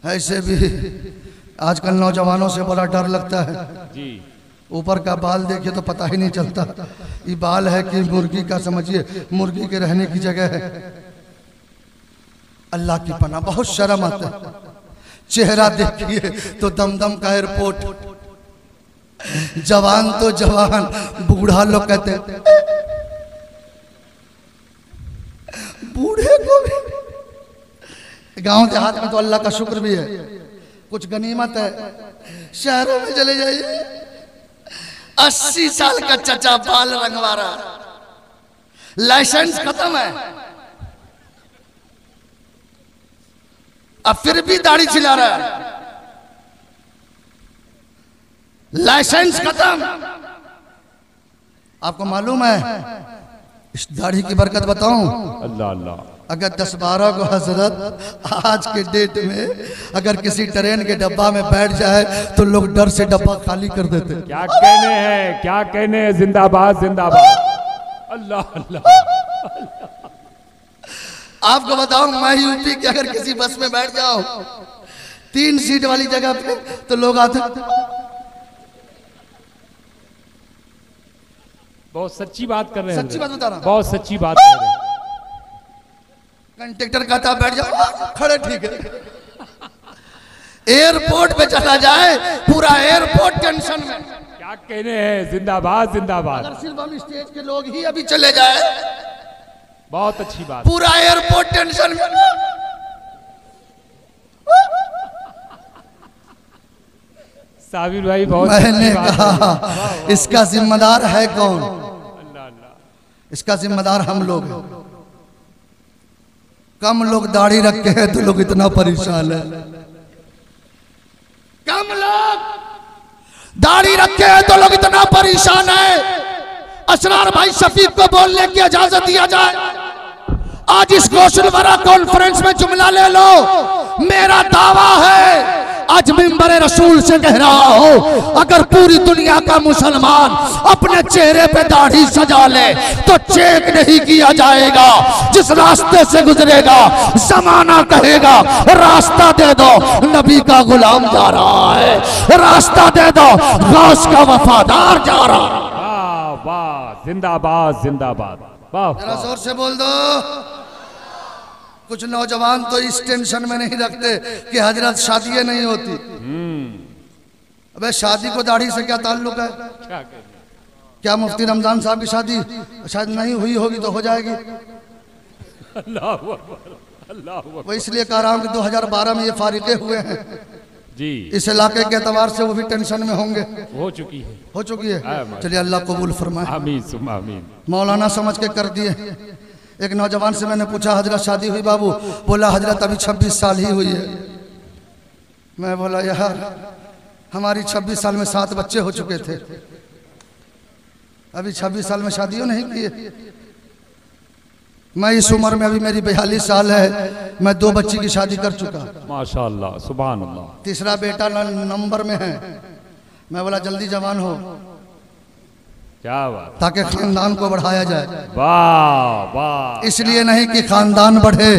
ऐसे भी आजकल नौजवानों से बड़ा डर लगता है जी। ऊपर का बाल देखिए तो पता ही नहीं चलता ये बाल है कि मुर्गी का, समझिए मुर्गी के रहने की जगह है। अल्लाह की पनाह, बहुत शर्म आता है। चेहरा देखिए तो दमदम का एयरपोर्ट, जवान तो जवान, बूढ़ा लोग कहते हैं बूढ़े को भी। गांव देहात में तो अल्लाह का शुक्र भी है, कुछ गनीमत है। शहरों में चले जाइए 80 साल का चचा बाल रंगवा रहा, लाइसेंस खत्म है, अब फिर भी दाढ़ी छिला रहा है, लाइसेंस खत्म। आपको मालूम है इस दाढ़ी की बरकत बताऊं? अल्लाह अल्लाह। अगर 10-12 को हजरत आज के डेट में अगर किसी ट्रेन के डब्बा में बैठ जाए तो लोग डर से डब्बा खाली कर देते। क्या कहने हैं, क्या कहने हैं, जिंदाबाद जिंदाबाद। अल्लाह अल्लाह। आपको बताऊं मैं यूपी के अगर किसी बस में बैठ जाओ 3 सीट वाली जगह पे तो लोग आते, बहुत सच्ची बात कर रहे हैं, सच्ची बात बता रहा हूं, बहुत सच्ची बात कर रहे हैं। कंडक्टर कहता बैठ जाओ, खड़े ठीक है। एयरपोर्ट पे चला जाए पूरा एयरपोर्ट टेंशन में। क्या कहने हैं, जिंदाबाद जिंदाबाद। अगर सिर्फ हम स्टेज के लोग ही अभी चले जाए, बहुत अच्छी बात। पूरा एयरपोर्ट टेंशन में। साबिर भाई बहुत मैंने कहा इसका जिम्मेदार है कौन? अल्लाह अल्लाह। इसका जिम्मेदार हम लोग हैं। कम लोग दाढ़ी रखे हैं तो लोग इतना परेशान है। कम लोग दाढ़ी रखे हैं तो लोग इतना परेशान है। असरार भाई शफीक को बोलने की इजाजत दिया जाए। आज इस गोशलवारा कॉन्फ्रेंस में जुमला ले लो। मेरा दावा है आज मिंबर रसूल से कह रहा हो, अगर पूरी दुनिया का मुसलमान अपने चेहरे पे दाढ़ी सजा ले तो चेक नहीं किया जाएगा। जिस रास्ते से गुजरेगा जमाना कहेगा रास्ता दे दो, नबी का गुलाम जा रहा है, रास्ता दे दो, गौस का वफादार जा रहा है। वाह वाह, जिंदाबाद जिंदाबाद। वाह, जरा जोर से बोल दो। कुछ नौजवान तो इस टेंशन में नहीं रखते कि हजरत शादी नहीं होती। अबे शादी को दाढ़ी से क्या ताल्लुक है? क्या मुफ्ती रमजान साहब की शादी शायद नहीं हुई होगी तो हो जाएगी? अल्लाह अकबर, अल्लाह अकबर। वो इसलिए कह रहा हूँ कि 2012 में ये फारिगे हुए हैं जी। इस इलाके के एतबार से वो भी टेंशन में होंगे। हो चुकी है, हो चुकी है। चलिए अल्लाह कबूल फरमाए। आमीन सुम्मा आमीन। मौलाना समझ के कर दिए। एक नौजवान से मैंने पूछा हजरत शादी हुई बाबू? बोला हजरत अभी 26 साल ही हुई है। मैं बोला यार हमारी 26 साल में 7 बच्चे हो चुके थे, अभी 26 साल में शादियों नहीं किए। मैं इस उम्र में अभी मेरी 42 साल है, मैं 2 बच्ची की शादी कर चुका। माशाअल्लाह सुभान अल्लाह। तीसरा बेटा नंबर में है। मैं बोला जल्दी जवान हो क्या बात, ताकि खानदान को बढ़ाया जाए। वाह वाह। इसलिए नहीं कि खानदान बढ़े,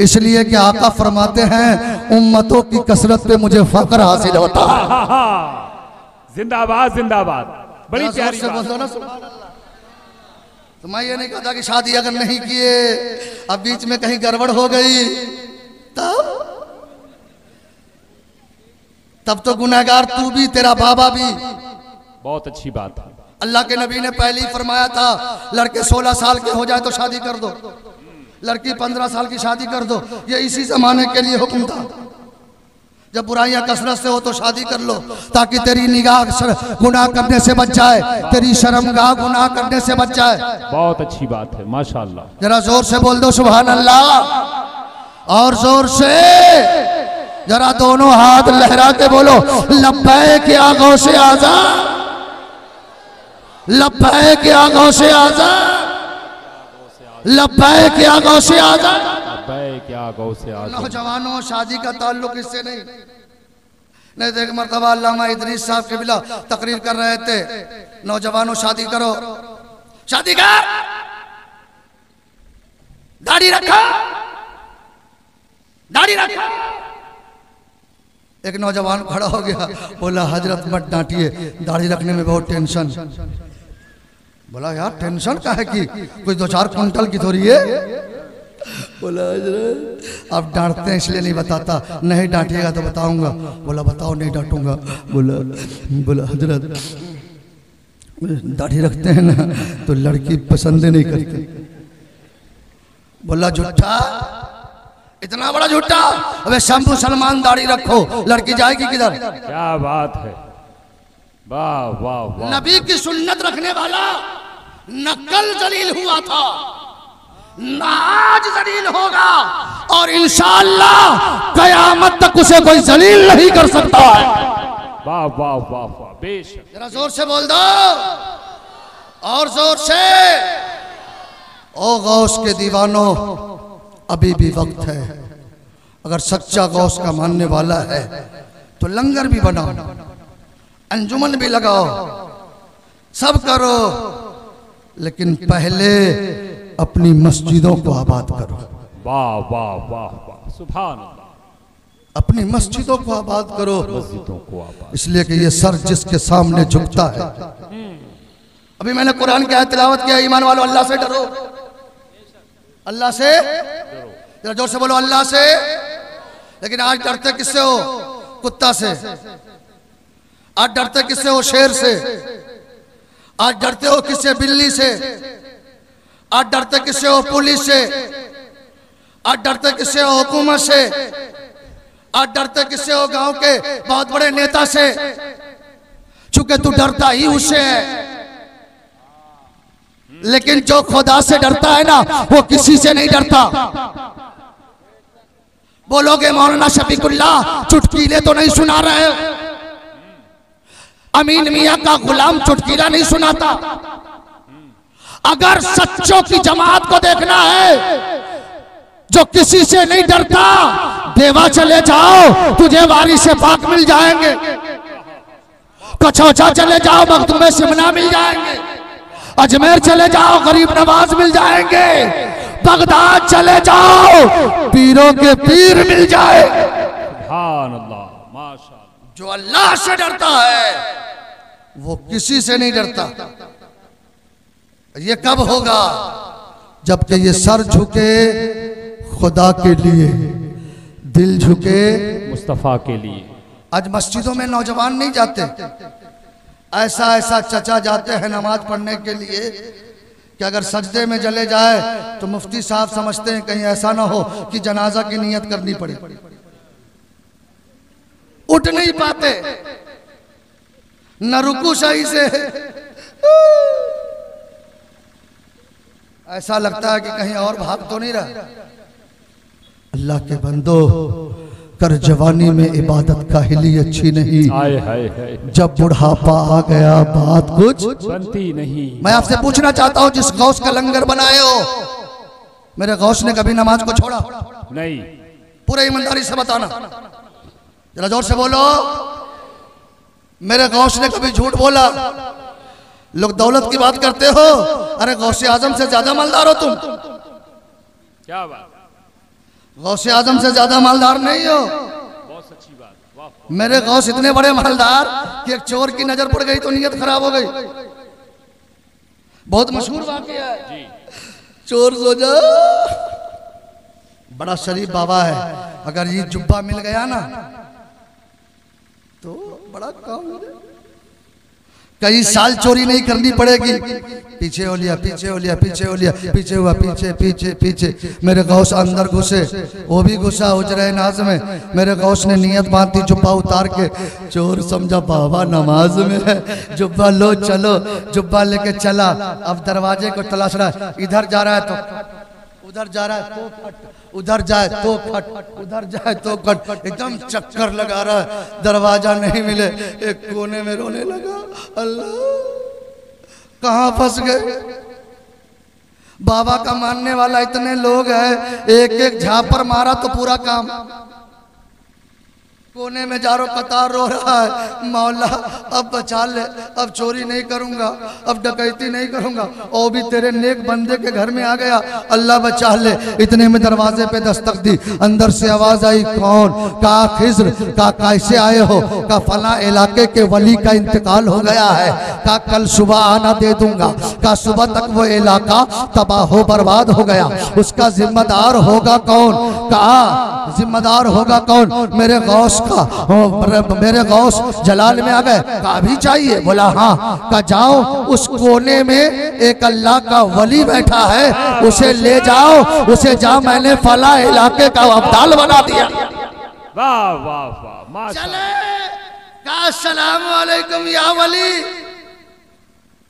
इसलिए कि आका फरमाते हैं उम्मतों की कसरत पे मुझे फख्र हासिल होता है। जिंदाबाद जिंदाबाद। बड़ी प्यारी से बोल दो ना सुभान अल्लाह। तो मैं ये नहीं कहता कि शादी अगर नहीं किए अब बीच में कहीं गड़बड़ हो गई तब तो गुनहगार तू भी तेरा बाबा भी। बहुत अच्छी बात है। अल्लाह के नबी ने पहले ही फरमाया था लड़के 16 साल के हो जाए तो शादी कर दो, लड़की 15 साल की शादी कर दो। ये इसी जमाने के लिए हुक्म था। जब बुराइयां कसरत से हो तो शादी कर लो ताकि तेरी निगाह गुनाह करने से बच जाए, तेरी शर्मगाह गुनाह करने से बच जाए। बहुत अच्छी बात है माशाअल्लाह। जरा जोर से बोल दो सुभान अल्लाह। और जोर से जरा दोनों हाथ लहरा के बोलो लब्बैक या गौसे आज़म, लब्बैक या गौसे आज़म, लब्बैक या गौसे आज़म। लब्बैक या गौसे आज़म। नौजवानों शादी का ताल्लुक इससे नहीं तो एक मरतबा अल्लामा इदरीस साहब के बिला तकरीर कर रहे थे, नौजवानों शादी करो, शादी कर, दाढ़ी रखा, दाढ़ी रखा। एक नौजवान खड़ा हो गया, बोला हजरत मत डांटिए, दाढ़ी रखने में बहुत टेंशन। बोला यार टेंशन का है कि कोई 2-4 कुंटल की थोड़ी है। बोला हजरत आप डांटते हैं इसलिए नहीं बताता, नहीं डांटिएगा तो बताऊंगा। बोला बताओ, नहीं डांटूंगा। बोला हजरत दाढ़ी रखते हैं ना तो लड़की पसंद नहीं करती। बोला झूठा, इतना बड़ा झूठा। अबे शंभू सलमान दाढ़ी रखो, लड़की जाएगी किधर? क्या बात है, वाह वाह वाह। नबी की सुन्नत रखने वाला न कल जलील हुआ था, न आज जलील होगा, और इंशाअल्लाह कयामत तक उसे कोई जलील नहीं कर सकता है। वाह वाह वाह वाह, बेशक। जरा जोर से बोल दो, और जोर से। ओ गौस के दीवानों, अभी भी वक्त है। अगर सच्चा गौस का मानने वाला है तो लंगर भी बनाओ, अंजुमन भी लगाओ, सब करो, लेकिन पहले अपनी मस्जिदों को आबाद करो। वाह वाह वाह वाह, सुभान अल्लाह। अपनी मस्जिदों को आबाद करो, मस्जिदों को आबाद, इसलिए कि ये सर जिसके सामने झुकता है। अभी मैंने कुरान की आयत तिलावत किया, ईमान वालों अल्लाह से डरो, अल्लाह से जरा जोर से बोलो, अल्लाह से। लेकिन आज डरते किससे हो? कुत्ता से। आज डरते किससे हो? शेर से। आज डरते हो किससे? बिल्ली से। आज डरते किससे हो? पुलिस से। आज डरते किससे हो? हुकूमत से। आज डरते किससे हो? गांव के बहुत बड़े नेता से, चूंकि तू डरता ही उससे है। लेकिन जो खुदा से डरता है ना, वो किसी से नहीं डरता। बोलोगे मौलाना शफीकुल्लाह चुटकीले तो नहीं सुना रहे? अमीन मियां का गुलाम चुटकीला नहीं सुनाता। अगर सच्चों की जमात को देखना है जो किसी से नहीं डरता, देवा चले जाओ, तुझे वारिस से पाक मिल जाएंगे। कछौचा चले जाओ, मखदूम सिमना मिल जाएंगे। अजमेर चले जाओ, गरीब नवाज मिल जाएंगे। बगदाद चले जाओ, पीरों के पीर मिल जाए। सुभान अल्लाह, माशाअल्लाह। जो अल्लाह से डरता है वो किसी से नहीं डरता। ये कब होगा? जबकि ये सर झुके खुदा के लिए, दिल झुके मुस्तफा के लिए। आज मस्जिदों में नौजवान नहीं जाते, ऐसा ऐसा चचा जाते हैं नमाज पढ़ने के लिए कि अगर सजदे में चले जाए तो मुफ्ती साहब समझते हैं कहीं ऐसा ना हो कि जनाजा की नियत करनी पड़े। उठ नहीं पाते, न रुकू सही से। ऐसा लगता है कि कहीं और भाग तो नहीं रहा। अल्लाह के बंदो, कर जवानी में इबादत काहिली अच्छी नहीं, आए हाय हाय, जब बुढ़ापा आ गया बात कुछ बनती नहीं। मैं आपसे पूछना चाहता हूं, जिस गौस का लंगर बनाए हो, मेरे गौस ने कभी नमाज को छोड़ा? नहीं। पूरे ईमानदारी से बताना, जरा जोर से बोलो। मेरे गौस ने कभी झूठ बोला? लोग दौलत की बात करते हो, अरे गौसे आजम से ज्यादा मालदार हो तुम। क्या बात, गौसे आजम से ज्यादा मालदार नहीं हो। बहुत अच्छी बात, वाह। मेरे गौस इतने बड़े मालदार कि एक चोर की नजर पड़ गई तो नीयत खराब हो गई। बहुत मशहूर वाकया है जी। चोर सो जा, बड़ा शरीफ बाबा है, अगर ये जुब्बा मिल गया ना तो बड़ा काम हो जाए। कई साल चोरी नहीं करनी पड़ेगी। पीछे हो लिया, पीछे हो लिया, पीछे हो लिया, पीछे हुआ, पीछे पीछे पीछे। मेरे गौस अंदर घुसे, वो भी घुसा हुजरे नाज में। मेरे गौस ने नियत बांधी, जुब्बा उतार के। चोर समझा बाबा नमाज में है, जुब्बा लो चलो। जुब्बा लेके चला, अब दरवाजे को तलाश रहा है। इधर जा रहा है तो उधर जा रहा है तो खट, उधर जाए तो खट, उधर जाए तो खट, एकदम चक्कर लगा रहा है। दरवाजा नहीं मिले, एक कोने में रोने लगा, अल्लाह कहाँ फंस गए। बाबा का मानने वाला इतने लोग हैं, एक एक झापर मारा तो पूरा काम। कोने में जारो कतार रो रहा है, मौला अब बचा ले, अब चोरी नहीं करूंगा, अब डकैती नहीं करूंगा। और भी तेरे नेक बंदे के घर में आ गया, अल्लाह बचा ले। इतने में दरवाजे पे दस्तक दी, अंदर से आवाज आई, कौन? कहा खिज्र। कहा कैसे आए हो? कहा फला इलाके के वली का इंतकाल हो गया है, कहा कल सुबह आना दे दूंगा। कहा सुबह तक वो इलाका तबाह हो बर्बाद हो गया, उसका जिम्मेदार होगा कौन? कहा जिम्मेदार होगा कौन? मेरे गौस का, मेरे गौस जलाल में आ गए। कहा भी चाहिए? बोला हाँ। कहा जाओ उस कोने में एक अल्लाह का वली बैठा है, उसे ले जाओ, उसे जा मैंने फला इलाके का अब्दाल बना दिया। वाह वाह वाह। चले कहा अस्सलाम वालेकुम या वली।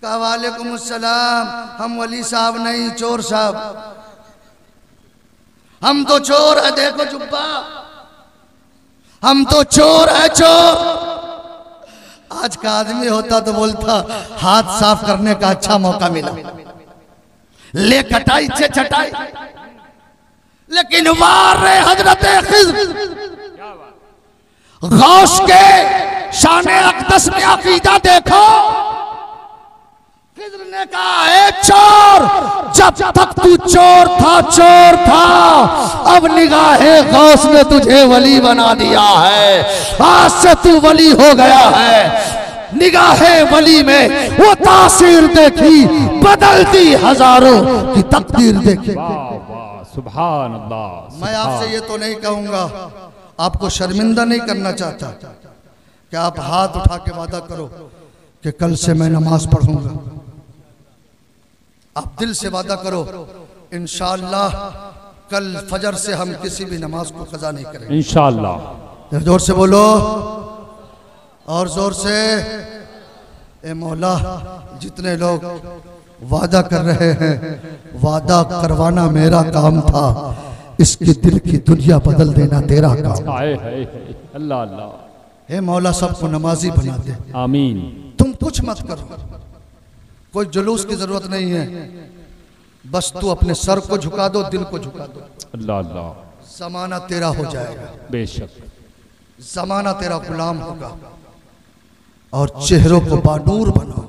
कहा वालेकुम अस्सलाम। हम वली साहब नहीं, चोर साहब। हम तो चोर है, देखो जुब्बा, हम तो चोर है, चोर। आज का आदमी होता तो बोलता हाथ साफ करने का अच्छा मौका मिला, ले कटाई से चटाई। लेकिन वार रहे हजरत खिज्र, गौस के शाने अक़दस में अकीदा देखो। खिज्र ने कहा ए चोर, जब तक तू चोर था, अब निगाहे गौस ने तुझे वली बना दिया है। आज से तू वली हो गया है। निगाहे वली में वो तासीर देखी, बदलती हजारों की तकदीर देखी। सुभान अल्लाह। मैं आपसे ये तो नहीं कहूंगा, आपको शर्मिंदा नहीं करना चाहता कि आप हाथ उठा के वादा करो कि कल से मैं नमाज पढ़ूंगा। आप दिल से वादा करो इंशाअल्लाह कल फजर से हम किसी भी नमाज को कज़ा नहीं करेंगे इंशाअल्लाह। जोर से बोलो और जोर से। ए मौला, जितने लोग वादा कर रहे हैं, वादा करवाना मेरा काम था, इसके दिल की दुनिया बदल देना तेरा काम। अल्लाह अल्लाह। हे मौला, सबको नमाजी बना दे, आमीन। तुम कुछ मत करो, कोई जुलूस की जरूरत नहीं है, बस तू अपने सर को झुका दो, दिल को झुका दो। अल्लाह अल्लाह। जमाना तेरा हो जाएगा, बेशक जमाना तेरा गुलाम होगा। और चेहरों को बानूर बनाओ,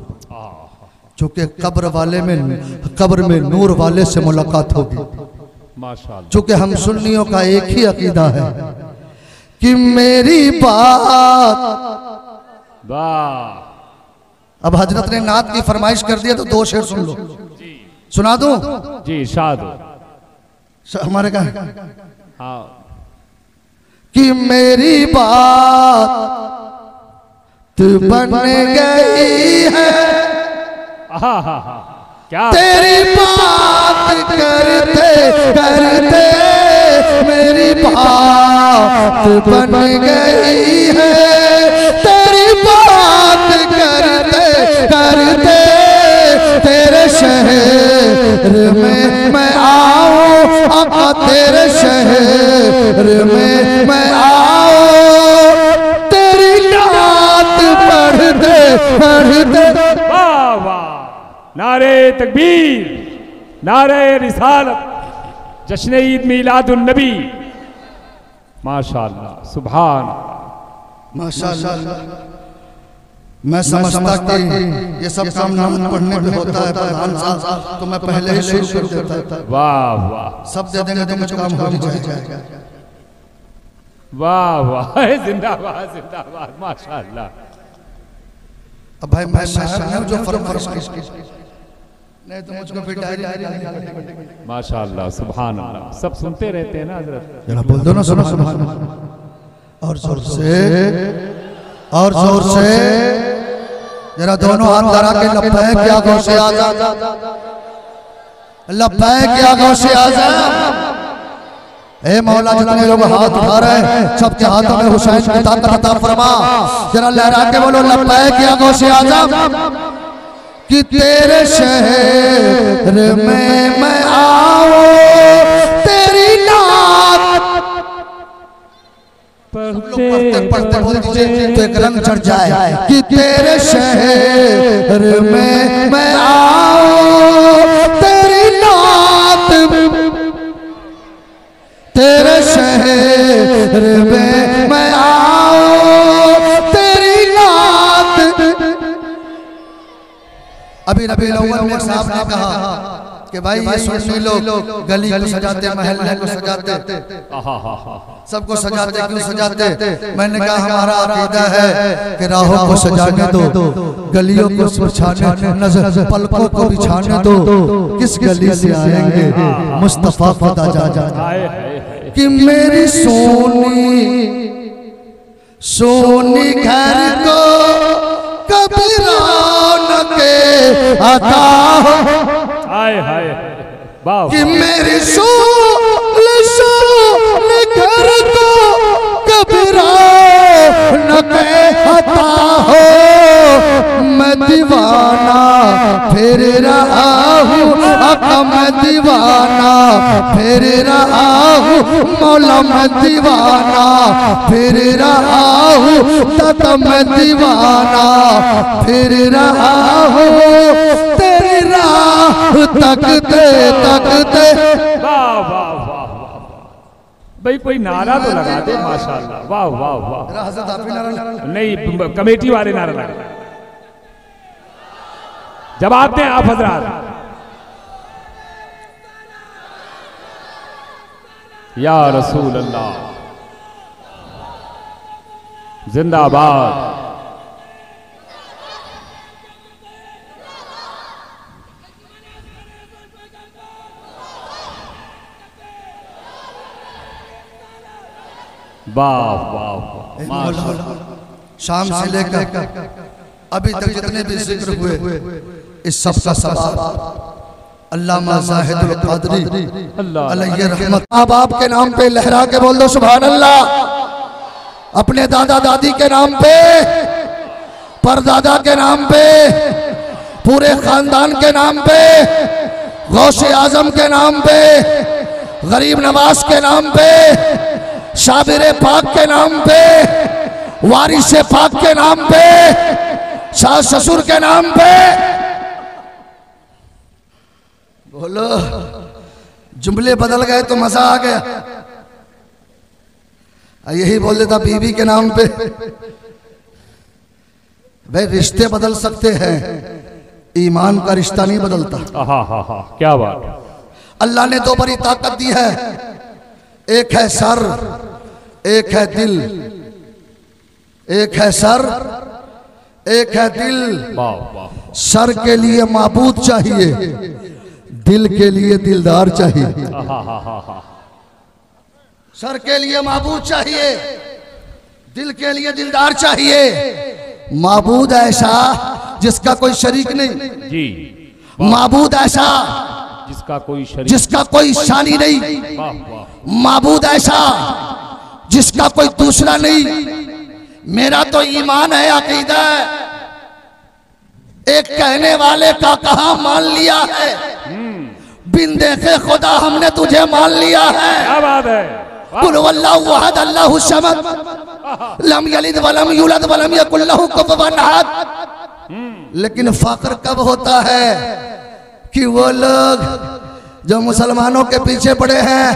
चूंकि कब्र में नूर वाले से मुलाकात होगी। माशाअल्लाह। चूंकि हम सुन्नियों का एक ही अकीदा है कि मेरी बात। वाह। अब हजरत ने नात की फरमाइश कर दिया तो दो शेर सुन लो। सुना दूं? जी शाद हमारे का हाँ। कि मेरी बात बन गई है, क्या तेरी बात करते करते मेरी बात बन गई है, तेरी बात करते करते तेरे शहर में मैं आऊं, आका तेरे शहर में मैं आऊं, तेरी नात पढ़ते पढ़ते। वाह वाह। नारे तकबीर, नारे रिसालत, जश्न ईद मीलादुन नबी। माशाअल्लाह, सुभान माशाअल्लाह। मैं समझता कि ये सब काम नाम पढ़ने पे होता है प्रधान साहब, तो मैं पहले ही शुरू कर देता। वाह वाह। सब दे देंगे तो मुझे काम हो जाएगा। वाह वाह, जिंदाबाद जिंदाबाद, माशाअल्लाह। अब भाई मैं साहब जो फरमाइश नहीं तो मुझको फिर डायरी। माशाअल्लाह, सुभान अल्लाह। सब सुनते रहते हैं ना हजरत, जरा बोल दो ना, सुनो सुभान अल्लाह। और जोर से, और जोर से जरा दोनों हाथ लगा के लब्बैक या गौसे आज़म, लब्बैक या गौसे आज़म। ए मौला, जितने लोग हाथ उठा रहे हैं सबके हाथों में हुसैन की ताकत अता फरमा। जरा लहरा के बोलो लब्बैक या गौसे आज़म। कि तेरे शहर में मैं आऊं, तेरी नात पढ़ते पढ़ते बोल दीजिए तो एक रंग चढ़ जाए। कि तेरे शहर में मैं आऊं, तेरी नात, तेरे शहर में मैं आऊं, रबीउल अव्वल में साहब ने कहा कि भाई ये सुन्नी लोग गली को सजाते, महल्ले को सजाते, सबको सजाते, क्यों सजाते? मैंने कहा हमारा अकीदा है कि राहों को सजाने दो, गलियों को बिछाने, नजर पलकों को बिछाने दो, किस गली से आएंगे मुस्तफा खुदा जा कि मेरी सोनी घर को कभी रौनक अता हो, कि मेरी सोनी घर को कभी रौनक अता हो। मैं दीवाना फिर रहा हूँ, आका मैं दीवाना फिर रहा हूँ, मौला मैं दीवाना फिर रहा हूँ, दादा मैं दीवाना फिर रहा हूँ, तेरी राह तकते तकते। वाह वाह वाह भाई, कोई नारा तो लगा दे माशाल्लाह। वाह वाह वाह। नहीं, कमेटी वाले नारा लगा, जवाब दें आप हजरात। या रसूल अल्लाह जिंदाबाद। वाह वाह माशाल्लाह। शाम से लेकर अभी तक जितने भी जिक्र हुए, इस सब का सबब अल्लामा ज़ाहिदुल क़ादरी अलैहि रहमत। माँ बाप के नाम पे लहरा के बोल दो सुभान अल्लाह। अपने दादा दादी के नाम पे, परदादा के नाम पे, पूरे खानदान के नाम पे, गौसे आजम के नाम पे, गरीब नवाज के नाम पे, शाबिर पाक के नाम पे, वारिस पाक के नाम पे, सास ससुर के नाम पे। बोलो, जुमले बदल गए तो मजा आ गया। यही बोल देता बीवी के नाम पे। भाई रिश्ते बदल सकते हैं, ईमान का रिश्ता नहीं बदलता। क्या बात। अल्लाह ने दो बड़ी ताकत दी है, एक है सर, एक है दिल। एक है सर, एक है दिल। सर के लिए माबूद चाहिए, दिल के लिए दिलदार चाहिए। सर के लिए माबूद चाहिए, दिल के लिए दिलदार चाहिए। माबूद ऐसा जिसका कोई शरीक नहीं जी, माबूद ऐसा जिसका कोई शानी नहीं, माबूद ऐसा जिसका कोई दूसरा नहीं। मेरा तो ईमान है, अकीदा है, एक कहने वाले का कहा मान लिया है, बिन देखे खुदा हमने तुझे मान लिया है। क्या बात है। कुल वल्लाहु अहद अल्लाहु समद लम यलिद वलम यूलद वलम यकुल लहु कुफुवन अहद। लेकिन फख्र कब होता है कि वो लोग जो मुसलमानों के पीछे पड़े हैं,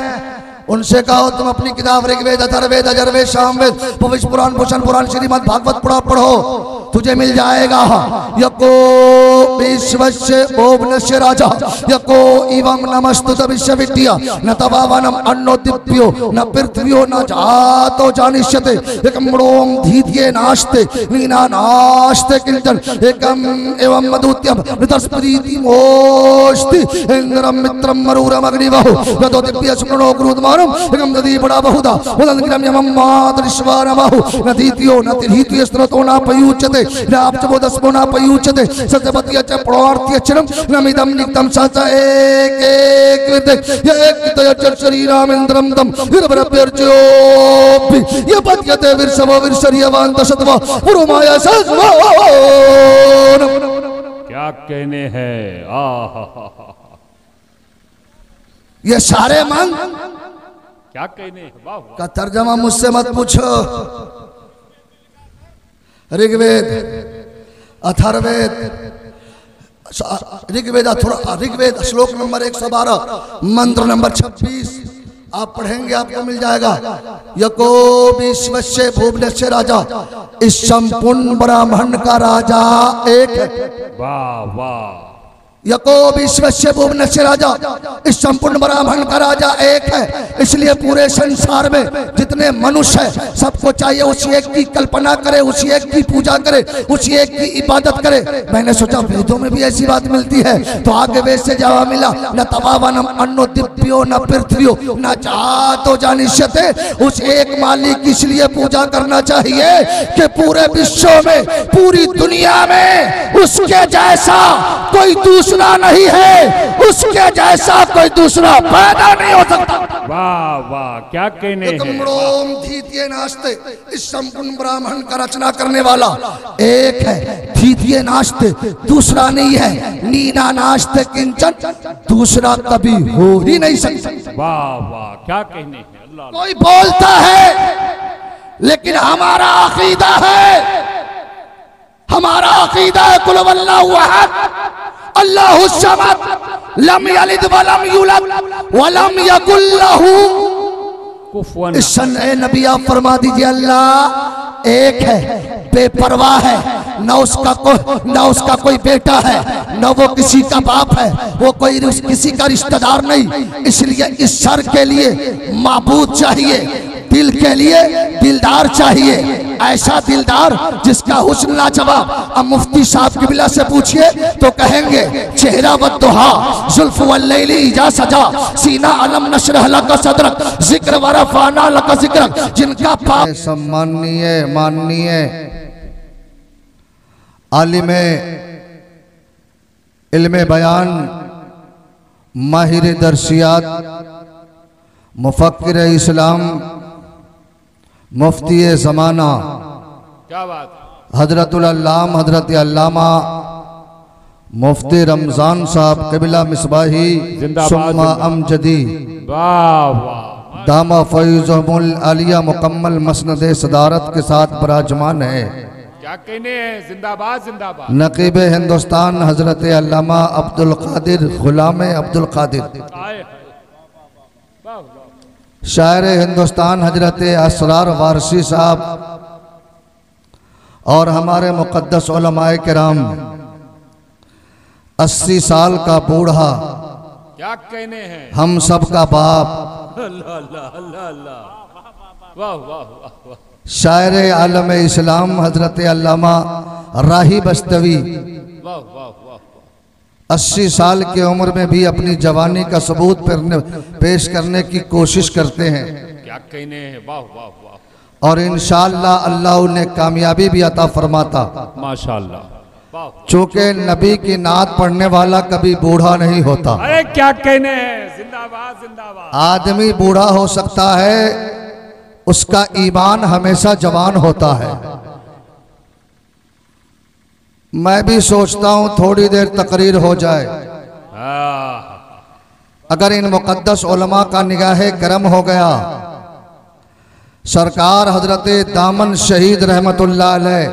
उनसे कहो तुम अपनी किताब ऋग्वेद, अथर्ववेद, यजुर्वेद, सामवेद, भविष्य पुराण, भूषण पुराण, श्रीमद् भागवत पढ़ो, तुझे मिल जाएगा। यको विश्वस्य भुवनस्य राजा यको इवं नमस्तुत विश्वविद्या न तवावनम अन्नो दिव्यो न पृथ्व्यो न जातो जानिष्यते एकम मृडोम धीत्ये नास्ते नीना नास्ते किंचन एकम एवं मधुत्यम नृतस्परीति मोस्ति इंद्रम मित्रम मरूरम अग्निवहु यतो दिव्य स्मरणो क्रोधमानम एकम दधी बड़ा बहुधा उदंगिरम यमम मातरिश्वारमहु न धीत्यो न तिर्हित्यो स्त्रतो न पयुच्यते रापचबोधस्मो न पयुच्यते सत्यवत्य च प्रवार्त्यचरम नमिदम निक्तम सचा एक एक विदे एक शरीरामेन्द्रम दम विरभरभ्यर्चयोपि यपत्यते विरसवो विरसर्यवान्त सत्वा पुरुमाया सस्वा। क्या कहने हैं। ये सारे मन क्या कहने वाह का तर्जमा मुझसे मत पूछो। ऋग्वेद, अथर्ववेद, ऋग्वेद श्लोक नंबर 112 मंत्र नंबर 26 आप पढ़ेंगे, आपको मिल जाएगा। यको विश्वस्य भुवनस्य राजा, इस संपूर्ण ब्रह्मांड का राजा एक है। वाह वाह। यको विश्वस्य भुवनस्य राजा, इस संपूर्ण ब्रह्मांड का राजा एक है। इसलिए पूरे संसार में जितने मनुष्य है सबको चाहिए उसी एक की कल्पना करे, उसी एक की पूजा करे, उसी एक की इबादत करे। मैंने सोचा वेदों में भी ऐसी बात मिलती है, तो आगे वेद से जवाब मिला न तवावनम अन्नो दिव्यो न पृथ्वियो न जातो जानिष्यते। उस एक मालिक की इसलिए पूजा करना चाहिए कि पूरे विश्व में, पूरी दुनिया में उसके जैसा कोई दूसरा नहीं है, उसके जैसा कोई दूसरा पैदा नहीं हो सकता। वाह वाह, क्या कहने हैं। नास्ते, इस संपूर्ण ब्राह्मण का रचना करने वाला एक है। थीतिये नास्ते, दूसरा नहीं है। नीना नास्ते किंचन, दूसरा कभी हो ही नहीं सकता। वाह वाह, क्या कहने हैं। अल्लाह, कोई बोलता है लेकिन हमारा अकीदा है, हमारा अकीदा है कुल वल्लाहु अहद अल्लाहु समद लम यलिद वलम यूलद वलम यकुल लहू कुफुवन। नबी आप फरमा दीजिए अल्लाह एक है, बेपरवाह है, न उसका कोई बेटा है, न वो किसी का बाप है, वो कोई किसी का रिश्तेदार नहीं। इसलिए इस सर के लिए माबूद चाहिए, दिल के लिए दिलदार चाहिए, ऐसा दिलदार जिसका हुस्न लाजवाब। अब मुफ्ती साहब किबला से पूछिए तो कहेंगे चेहरा वद्दुहा जुल्फ वल्लैली इजा सजा सीना अलम नशरह लक सदरक जिक्र वरफाना लक जिक्रक। जिनका सम्माननीय माननीय आलिमे इल्मे बयान, माहिर दरसियात, मुफक्किर इस्लाम, मुफ्ती ज़माना, क्या बात, हजरतुल अल्लाम हजरत अल्लामा मुफ्ती रमज़ान साहब क़िबला मिसबाही सुम्मा अमजदी वाह वाह, दामा फैज़ुल आलिया मुकम्मल मसनद सदारत के साथ विराजमान है। क्या कहने हैं। जिंदाबाद जिंदाबाद। नकीब हिंदुस्तान हजरत अल्लामा अब्दुल कादिर गुलाम अब्दुल कादिर, शायर हिंदुस्तान हजरत असरार वारसी साहब और हमारे मुक़द्दस उलमाए किराम, 80 साल का बूढ़ा, क्या कहने हैं, हम सब का बाप, अल्लाह अल्लाह अल्लाह अल्लाह, वाह वाह वाह वाह, शायर आलम इस्लाम हजरत अल्लामा राही बस्तवी, वाह वाह वाह, 80 साल की उम्र में भी अपनी जवानी का सबूत पेश करने की कोशिश करते हैं। क्या कहने हैं। वाह वाह वाह, और इंशाअल्लाह अल्लाह उन्हें कामयाबी भी अता फरमाता। माशाअल्लाह, वाह। चूँकि नबी की नात पढ़ने वाला कभी बूढ़ा नहीं होता। अरे क्या कहने हैं। जिंदाबाद जिंदाबाद। आदमी बूढ़ा हो सकता है, उसका ईमान हमेशा जवान होता है। मैं भी सोचता हूं थोड़ी देर तकरीर हो जाए, अगर इन मुक़द्दस उलमा का निगाहे करम हो गया। सरकार हजरत दामन शहीद रहमतुल्लाह अलैह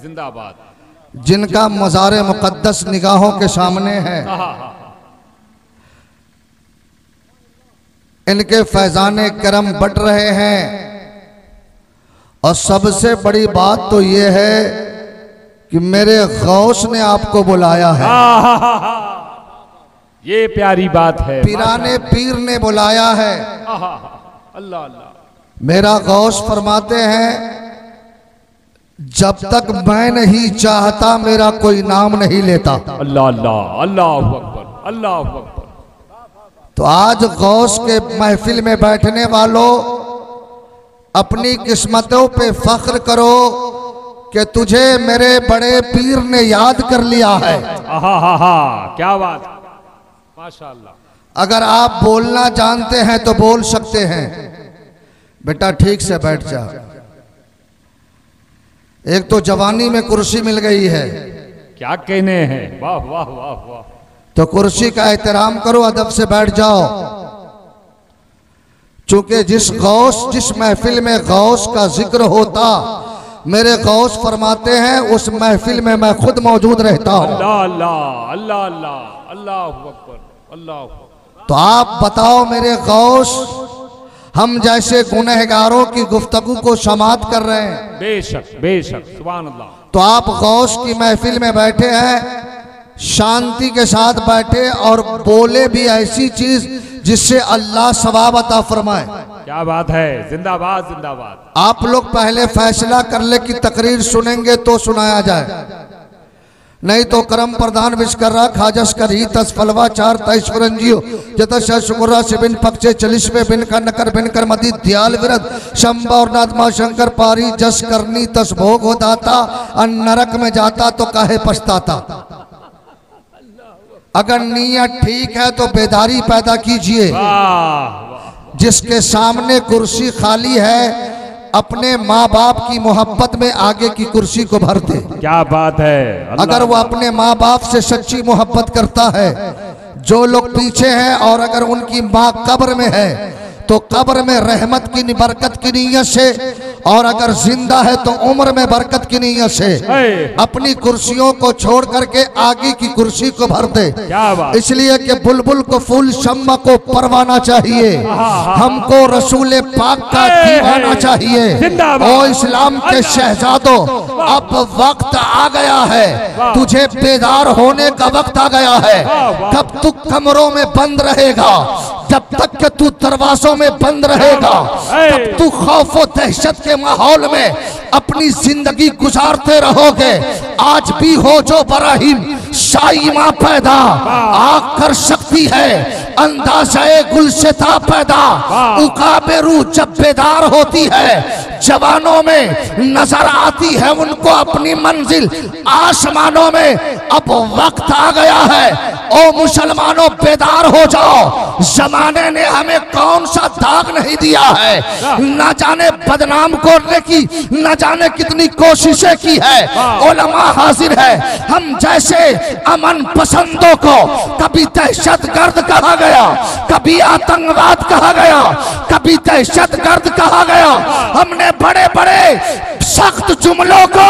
जिंदाबाद, जिनका मज़ार मुक़द्दस निगाहों के सामने है, इनके फैज़ाने करम बढ़ रहे हैं। और सबसे बड़ी बात तो ये है कि मेरे गौस ने आपको बुलाया है। ये प्यारी बात है। पीराने पीर ने बुलाया है। अल्लाह अल्लाह। मेरा गौस फरमाते हैं जब तक मैं नहीं चाहता मेरा कोई नाम नहीं लेता। अल्लाह अल्लाह, अल्लाह अकबर, अल्लाह अकबर। तो आज गौस के महफिल में बैठने वालों, अपनी किस्मतों पे फख्र करो कि तुझे मेरे बड़े पीर ने याद कर लिया है। क्या बात, माशाअल्लाह। अगर आप बोलना जानते हैं तो बोल सकते हैं। बेटा ठीक से बैठ जा। एक तो जवानी में कुर्सी मिल गई है। क्या कहने हैं। वाह वाह वाह वाह। तो कुर्सी का एहतराम करो, अदब से बैठ जाओ। चूंकि जिस महफिल में गौस का जिक्र होता, मेरे गौस फरमाते हैं उस महफिल में मैं खुद मौजूद रहता हूं। अल्लाह अल्लाह, अल्लाह अल्लाह, अल्लाह अकबर, अल्लाह। तो आप बताओ मेरे गौस, हम जैसे गुनहगारों की गुफ्तगू को समात कर रहे हैं। बेशक बेशक, सुभान अल्लाह। तो आप गौस की महफिल में बैठे हैं, शांति के साथ बैठे और बोले भी ऐसी चीज जिससे अल्लाह सवाब अता फरमाए। क्या बात है, जिंदाबाद जिंदाबाद। आप लोग पहले फैसला कर ले कि तकरीर सुनेंगे तो सुनाया जाए, नहीं तो करम प्रधान विश्वकर्रा खाजस कर ही तसफलवा चार तैश्वरंजियो जतश शुक्रा से बिन पक्षे चलिश में बिन कर नकर बिन कर मदी दयाल विरद शंबा और नादमा शंकर पारी जस करनी तस भोग हो दाता अन नरक में जाता तो काहे पछताता। अगर नीयत ठीक है तो बेदारी पैदा कीजिए। जिसके सामने कुर्सी खाली है अपने माँ बाप की मोहब्बत में आगे की कुर्सी को भर दे। क्या बात है। अगर वो अपने माँ बाप से सच्ची मोहब्बत करता है, जो लोग पीछे हैं और अगर उनकी माँ कब्र में है तो कब्र में रहमत की बरकत की नीयत से, और अगर जिंदा है तो उम्र में बरकत की नीयत से अपनी कुर्सियों को छोड़ करके आगे की कुर्सी को भर दे। इसलिए कि बुलबुल को फूल शम्मा को परवाना चाहिए, हमको रसूल पाक का दीवाना चाहिए। ओ इस्लाम के शहजादों, अब वक्त आ गया है, तुझे बेदार होने का वक्त आ गया है। कब तू कमरों में बंद रहेगा, जब तक कि तू दरवाजों में बंद रहेगा, तब तू खौफ और दहशत के माहौल में अपनी जिंदगी गुजारते रहोगे। आज भी हो जो बराहिम शाही माँ पैदा आग कर सकती है, अंदाज़े गुलशता पैदा उकाबेरू जब बेदार होती है, जवानों में नजर आती है उनको अपनी मंजिल आसमानों में। अब वक्त आ गया है, ओ मुसलमानों बेदार हो जाओ। जमाने ने हमें कौन सा दाग नहीं दिया है, न जाने बदनाम करने की न जाने कितनी कोशिशें की है। उलमा हाजिर है, हम जैसे अमन पसंदों को कभी दहशतगर्द कहा गया, कभी आतंकवाद कहा गया, कभी दहशतगर्द कहा गया। हमने बड़े बड़े सख्त जुमलों को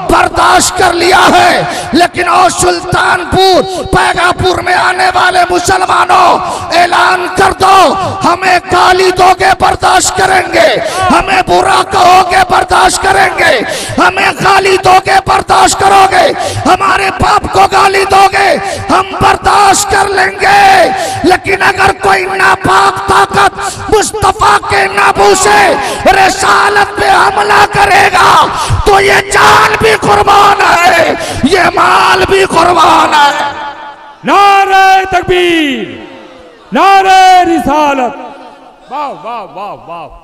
बर्दाश्त कर लिया है, लेकिन और सुल्तानपुर पैगापुर में आने वाले मुसलमानों ऐलान कर दो, हमें गाली दोगे बर्दाश्त करेंगे, हमें बुरा कहोगे बर्दाश्त करेंगे, हमें गाली दोगे बर्दाश्त करोगे, हमारे बाप को गाली दोगे हम बर्दाश्त कर लेंगे। लेकिन अगर कोई नापाक ताकत मुस्तफा के नाबू से रिसालत पे हमला करेगा तो ये जान भी कुर्बान है, ये माल भी कुर्बान है। नारे तकबीर, नारे रिसालत। वाह वाह वाह वाह।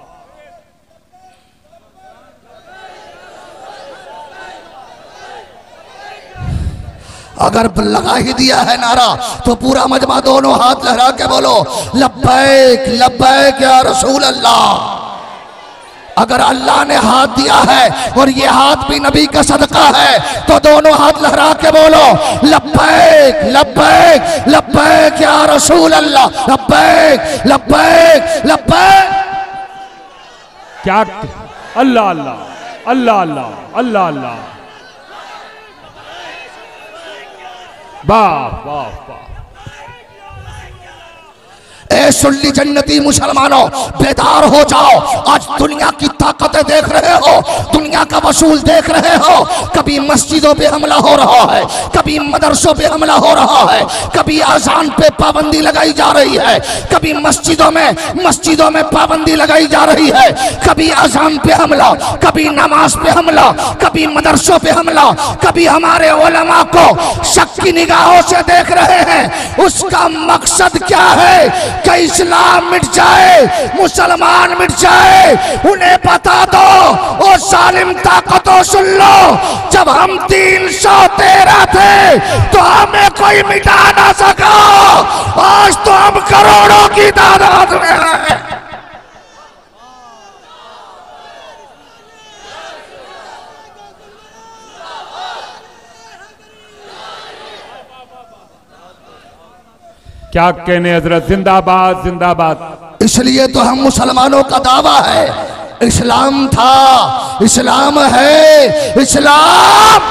अगर लगा ही दिया है नारा तो पूरा मजमा दोनों हाथ लहरा के बोलो लब्बैक लब्बैक या रसूल अल्लाह। अगर अल्लाह ने हाथ दिया है और ये हाथ भी नबी का सदका है तो दोनों हाथ लहरा के बोलो लब्बैक लब्बैक लब्बैक या रसूल अल्लाह, लब्बैक लब्बैक लब्बैक। क्या अल्लाह अल्लाह अल्लाह अल्लाह अल्लाह अल्लाह। वाह वाह वाह। ए सुन्नी जन्नती मुसलमानों बेदार हो जाओ। आज दुनिया की ताकतें देख रहे हो, दुनिया का वसूल देख रहे हो। कभी मस्जिदों पे हमला हो रहा है, कभी मदरसों पे हमला हो रहा है, कभी अजान पे पाबंदी लगाई जा रही है, कभी मस्जिदों में पाबंदी लगाई जा रही है, कभी अजान पे हमला, कभी नमाज पे हमला, कभी मदरसों पे हमला, कभी हमारे उलमा को शक की निगाहों से देख रहे हैं। उसका मकसद क्या है कि इस्लाम मिट जाए, मुसलमान मिट जाए। उन्हें बता दो ओ जालिम ताकतों सुन लो, जब हम 313 थे तो हमें कोई मिटा ना सका, आज तो हम करोड़ों की तादाद में हैं। क्या कहने हजरत, जिंदाबाद जिंदाबाद। इसलिए तो हम मुसलमानों का दावा है इस्लाम था, इस्लाम है, इस्लाम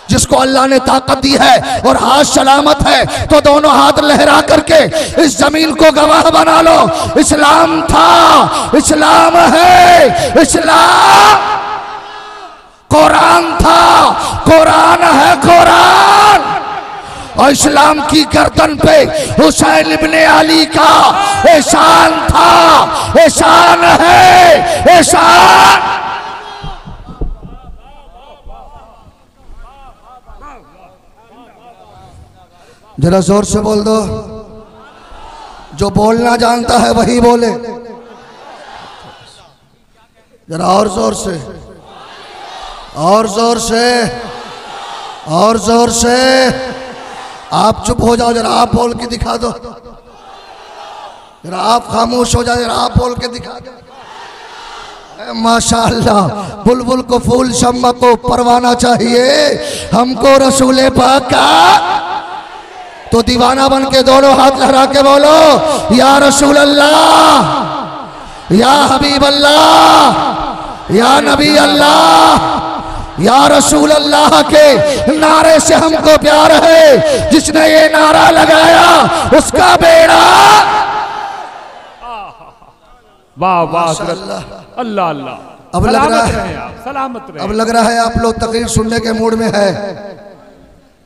जिसको अल्लाह ने ताकत दी है और हाथ सलामत है तो दोनों हाथ लहरा करके इस जमीन को गवाह बना लो। इस्लाम था, इस्लाम है, इस्लाम। कुरान था, कुरान है, कुरान। और इस्लाम की गर्दन पे हुसैन इब्ने अली का एहसान था, एहसान है, एहसान। जरा जोर से बोल दो, जो बोलना जानता है वही बोले, जरा और जोर से, और जोर से, और जोर से। आप चुप हो जाओ, जरा आप बोल के दिखा दो, जरा आप खामोश हो जाओ, जरा आप बोल के दिखा दो। माशाअल्लाह, बुलबुल को फूल, शम्मा को परवाना चाहिए, हमको रसूले पाक का। तो दीवाना बन के दोनों हाथ लहरा के बोलो, या रसूल अल्लाह, या हबीब अल्लाह, या नबी अल्लाह, या रसूल अल्लाह के नारे से हमको प्यार है। जिसने ये नारा लगाया उसका बेड़ा। वाह वाह, अल्लाह अल्लाह। अब लग रहा है, सलामत रहे। अब लग रहा है आप लोग तकरीर सुनने के मूड में है,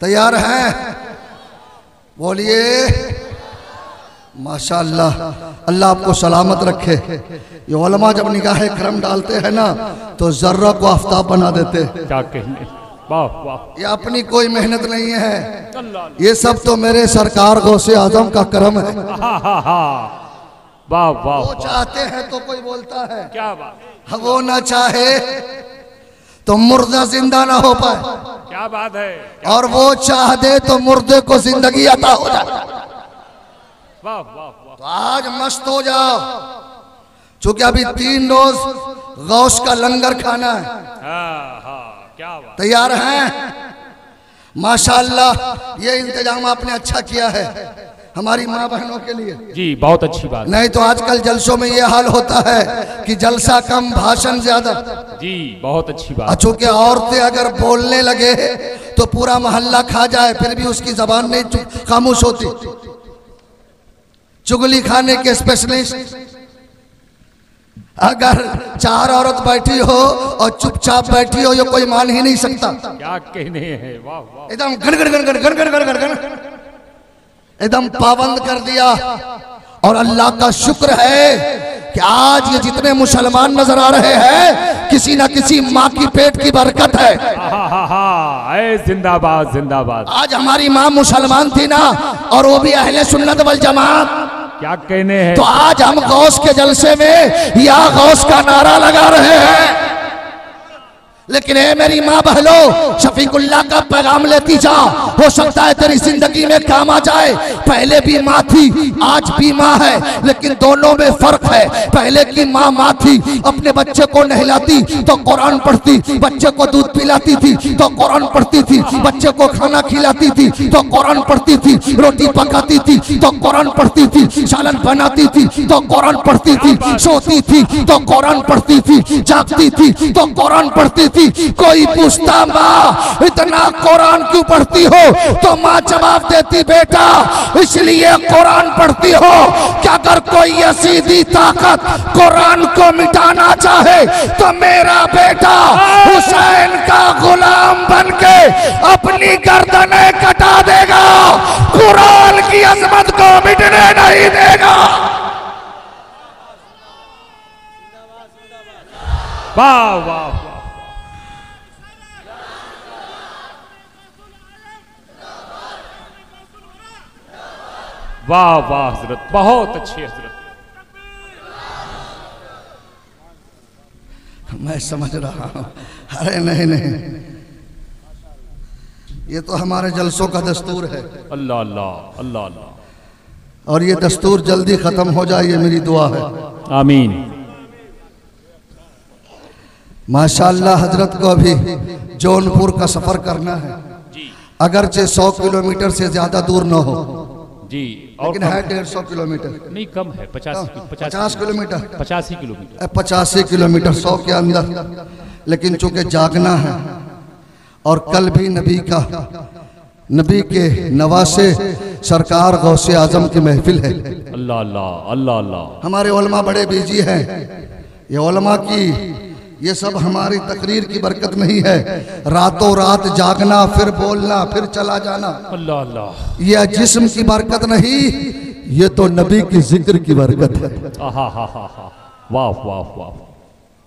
तैयार हैं? बोलिए माशाअल्लाह, अल्लाह आपको सलामत रखे। ये उलमा जब निगाह करम डालते हैं ना तो जर्रा को आफ्ताब बना देते। क्या कहने, वाह वाह। ये अपनी कोई मेहनत नहीं है, ये सब तो मेरे सरकार गौसे आजम का करम है। वाह वाह। वो चाहते हैं तो कोई बोलता है, क्या बात। वो ना चाहे तो मुर्दा जिंदा ना हो पाए, क्या बात है। और वो चाह दे तो मुर्दे को जिंदगी अता हो जाए। वाह वाह वाह। तो आज मस्त हो जाओ, चूंकि अभी 3 रोज गौस का लंगर खाना है। हाँ हाँ, क्या बात। तैयार हैं? माशाअल्लाह, ये इंतजाम आपने अच्छा किया है हमारी माँ बहनों के लिए। जी बहुत अच्छी बात। नहीं तो आजकल जलसों में ये हाल होता है कि जलसा कम भाषण ज्यादा। जी बहुत अच्छी बात। चूंकि औरतें अगर बोलने लगे तो पूरा मोहल्ला खा जाए, फिर भी उसकी जबान नहीं खामोश होती। चुगली खाने के स्पेशलिस्ट, अगर 4 औरत बैठी हो और चुपचाप बैठी हो, ये कोई मान ही नहीं सकता। क्या कहने हैं, वाह वाह। एकदम गण गण गण गण गण गण गण गण गण एकदम पाबंद कर दिया। और अल्लाह का शुक्र है कि आज ये जितने मुसलमान नजर आ रहे हैं, किसी ना किसी माँ की पेट की बरकत है। जिंदाबाद जिंदाबाद। आज हमारी माँ मुसलमान थी ना, और वो भी अहले सुन्नत वल जमात। क्या कहने हैं। तो आज हम गौस के जलसे में या गौस का नारा लगा रहे हैं। लेकिन ए मेरी माँ बहलो, शफीकुल्लाह का पैगाम लेती जा, हो सकता है तेरी जिंदगी में काम आ जाए। पहले भी माँ थी, आज भी माँ है, लेकिन दोनों में फर्क है। पहले की माँ थी, अपने बच्चे को नहलाती तो कुरान पढ़ती, बच्चे को दूध पिलाती थी तो कुरान पढ़ती थी, बच्चे को खाना खिलाती थी तो कुरान पढ़ती थी, रोटी पकाती थी तो कुरान पढ़ती थी, सालन बनाती थी तो कुरान पढ़ती थी, सोती थी तो कुरान पढ़ती थी, जागती थी तो कुरान पढ़ती थी। कोई पूछता माँ इतना कुरान क्यों पढ़ती हो, तो माँ जवाब देती बेटा इसलिए कुरान पढ़ती हो कि अगर कोई यजीदी ताकत कुरान को मिटाना चाहे तो मेरा बेटा हुसैन का गुलाम बनके अपनी गर्दनें कटा देगा, कुरान की अजमत को मिटने नहीं देगा। वाह वाह वाह वाह हजरत, बहुत अच्छी हजरत। मैं समझ रहा हूं, अरे नहीं नहीं, ये तो हमारे जलसों का दस्तूर है। अल्लाह अल्लाह अल्लाह अल्लाह। और ये दस्तूर जल्दी खत्म हो जाए, ये मेरी दुआ है। आमीन। माशाअल्लाह, हजरत को अभी जौनपुर का सफर करना है, अगरचे 100 किलोमीटर से ज्यादा दूर न हो जी, लेकिन है 150 किलोमीटर, नहीं कम है, 50 किलोमीटर, 85 किलोमीटर, 85 किलोमीटर 100 के अंदर। लेकिन चूंकि जागना है और कल भी नबी के नवासे सरकार गौसे आजम की महफिल है। अल्लाह अल्लाह अल्लाह अल्लाह। हमारे उलमा बड़े बिजी हैं, ये उलमा की ये सब हमारी तकरीर की बरकत नहीं है। रातों रात जागना, फिर बोलना, फिर चला जाना, अल्लाह अल्लाह, यह जिस्म की बरकत नहीं, ये तो नबी की जिक्र की बरकत है। आहा हा हा हा, वाह वाह वाह।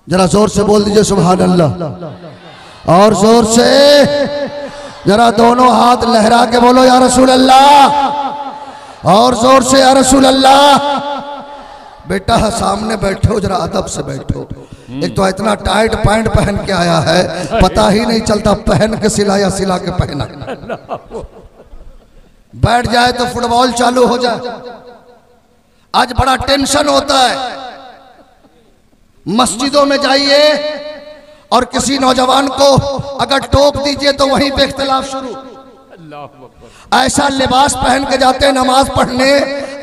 जरा जोर से बोल दीजिए सुभान अल्लाह। और जोर से जरा दोनों हाथ लहरा के बोलो या रसूल अल्लाह। और जोर से या रसूल अल्लाह। बेटा सामने बैठो, जरा अदब से बैठो। एक तो इतना टाइट पैंट पहन के आया है, पता ही नहीं चलता पहन के सिलाया सिला के पहना। बैठ जाए तो फुटबॉल चालू हो जाए। आज बड़ा टेंशन होता है। मस्जिदों में जाइए और किसी नौजवान को अगर टोक दीजिए तो वहीं पे इख्तिलाफ शुरू। ऐसा लिबास पहन के जाते नमाज पढ़ने,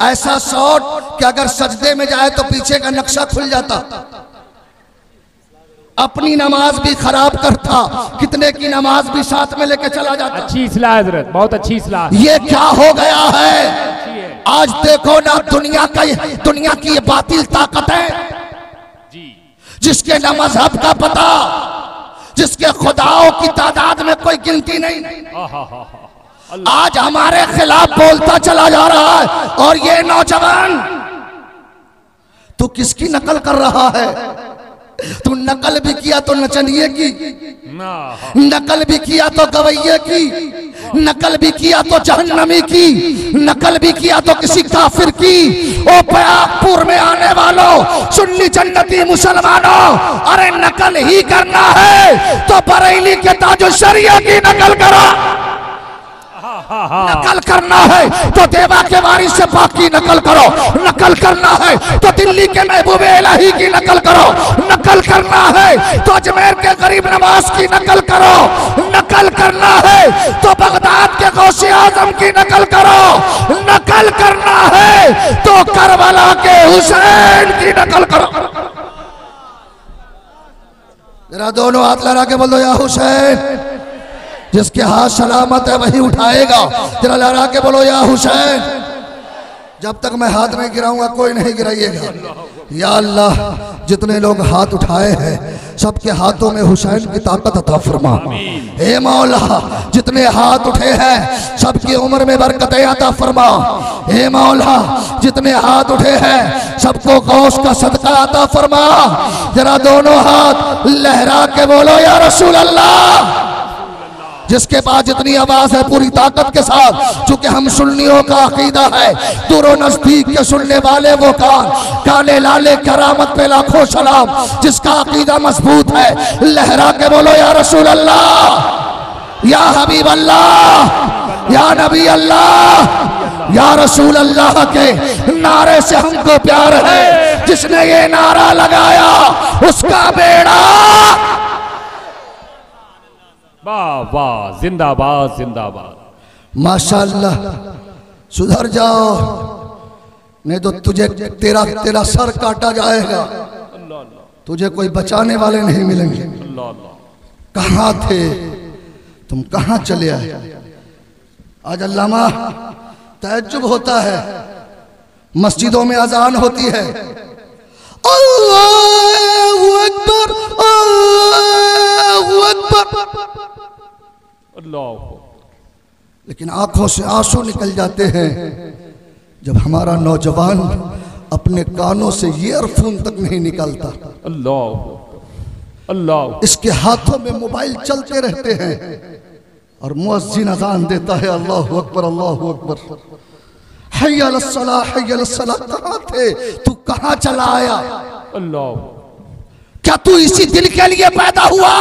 ऐसा शॉट कि अगर सजदे में जाए तो पीछे का नक्शा खुल जाता। अपनी नमाज भी खराब करता, कितने की नमाज भी साथ में लेके चला जाता। अच्छी इस्लाह हजरत, बहुत अच्छी इस्लाह। ये क्या हो गया है? आज देखो ना, दुनिया की ये बातिल ताकत है जिसके न मजहब का पता, जिसके खुदाओं की तादाद में कोई गिनती नहीं, आज हमारे खिलाफ बोलता चला जा रहा है। और ये नौजवान, तू किसकी नकल कर रहा है? तू नकल भी किया तो नचनिए की, नकल भी किया तो गवैये की, नकल भी किया तो जहन्नमी की, नकल भी किया तो किसी काफिर की। ओ प्रयागपुर में आने वालों, सुन्नी जन्नती मुसलमानों, अरे नकल ही करना है तो बरेली के ताजुल शरिया की नकल करो। नकल करना है तो देवा के वारिस से पाक की नकल करो। नकल करना है तो दिल्ली के महबूबे इलाही की नकल करो। नकल करना है तो अजमेर के गरीब नवाज की नकल करो। नकल करना है तो बगदाद के गौसे आजम की नकल करो। नकल करना है तो करबला के हुसैन की नकल करो। जरा दोनों हाथ लगा के बोल दो या हुसैन। जिसके हाथ सलामत है वही उठाएगा। जरा लहरा के बोलो या हुसैन। जब तक मैं हाथ नहीं गिराऊंगा कोई नहीं गिराइएगा। या अल्लाह, जितने लोग हाथ उठाए हैं सबके हाथों में हुसैन की ताकत अता फरमा। हे मौला, जितने हाथ उठे हैं सबकी उम्र में बरकतें अता फरमा। हे मौला, जितने हाथ उठे हैं सबको गौस का सदका अता फरमा। जरा दोनों हाथ लहरा के बोलो या रसूल अल्लाह। जिसके पास जितनी आवाज है पूरी ताकत के साथ, चूंकि हम सुन्नियों का अकीदा है दूर नजदीक के सुनने वाले वो कान, काले लाले करामत पे लाखों सलाम। जिसका अकीदा मजबूत है लहरा के बोलो या रसूल अल्लाह, या हबीब अल्लाह, या नबी अल्लाह, या रसूल अल्लाह के नारे से हमको प्यार है। जिसने ये नारा लगाया उसका बेड़ा। वाह वाह, जिंदाबाद जिंदाबाद। माशाअल्लाह, सुधर जाओ नहीं तो तुझे तेरा सर काटा जाएगा। तुझे कोई बचाने वाले नहीं मिलेंगे। कहाँ थे तुम, कहाँ चले आए? आज अल्लामा तअज्जुब होता है, मस्जिदों में अजान होती है, अल्लाहु अकबर अल्लाहु अकबर, लेकिन आंखों से आंसू निकल जाते हैं जब हमारा नौजवान अपने कानों से ईयरफोन तक नहीं निकालता। अल्लाह अल्लाह, इसके हाथों में मोबाइल चलते रहते हैं और मुअज्जिन अजान देता है अल्लाहु अकबर अल्लाहु अकबर, हय्या अलस्सलाह हय्या अलस्सलाह। कहाँ थे तू, कहाँ चला आया? अल्लाह, क्या तू इसी दिल के लिए पैदा हुआ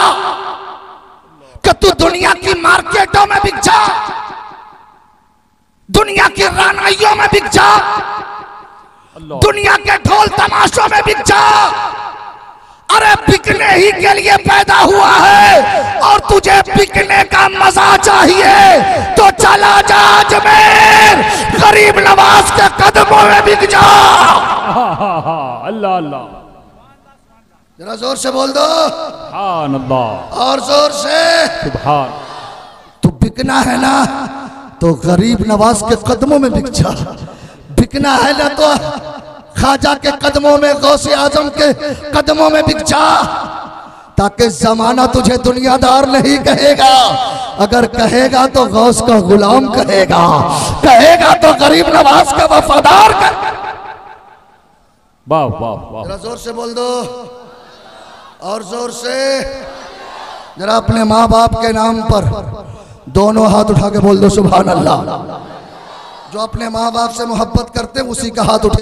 कि तू दुनिया की मार्केटों में बिक जा, दुनिया की रानाइयों में बिक जा, दुनिया के ढोल तमाशों में बिक जा? अरे बिकने ही के लिए पैदा हुआ है और तुझे बिकने का मजा चाहिए तो चला जा अजमेर, गरीब नवाज के कदमों में बिक जा। अल्लाह अल्लाह, जरा जोर से बोल दो सुभान अल्लाह, और जोर से सुभान। तू बिकना है ना तो गरीब नवाज के कदमों में बिक जा। बिकना है ना तो ख्वाजा के कदमों में, गौसे आजम के कदमों में बिक जा। ताकि जमाना तुझे दुनियादार नहीं कहेगा, अगर कहेगा तो गौस का गुलाम कहेगा, कहेगा तो गरीब नवाज का वफादार कहेगा। वाह वाह वाह, जरा जोर से बोल दो, और जोर से जरा अपने माँ बाप के नाम पर दोनों हाथ उठा के बोल दो सुभान अल्लाह। जो अपने माँ बाप से मोहब्बत करते उसी का हाथ उठे।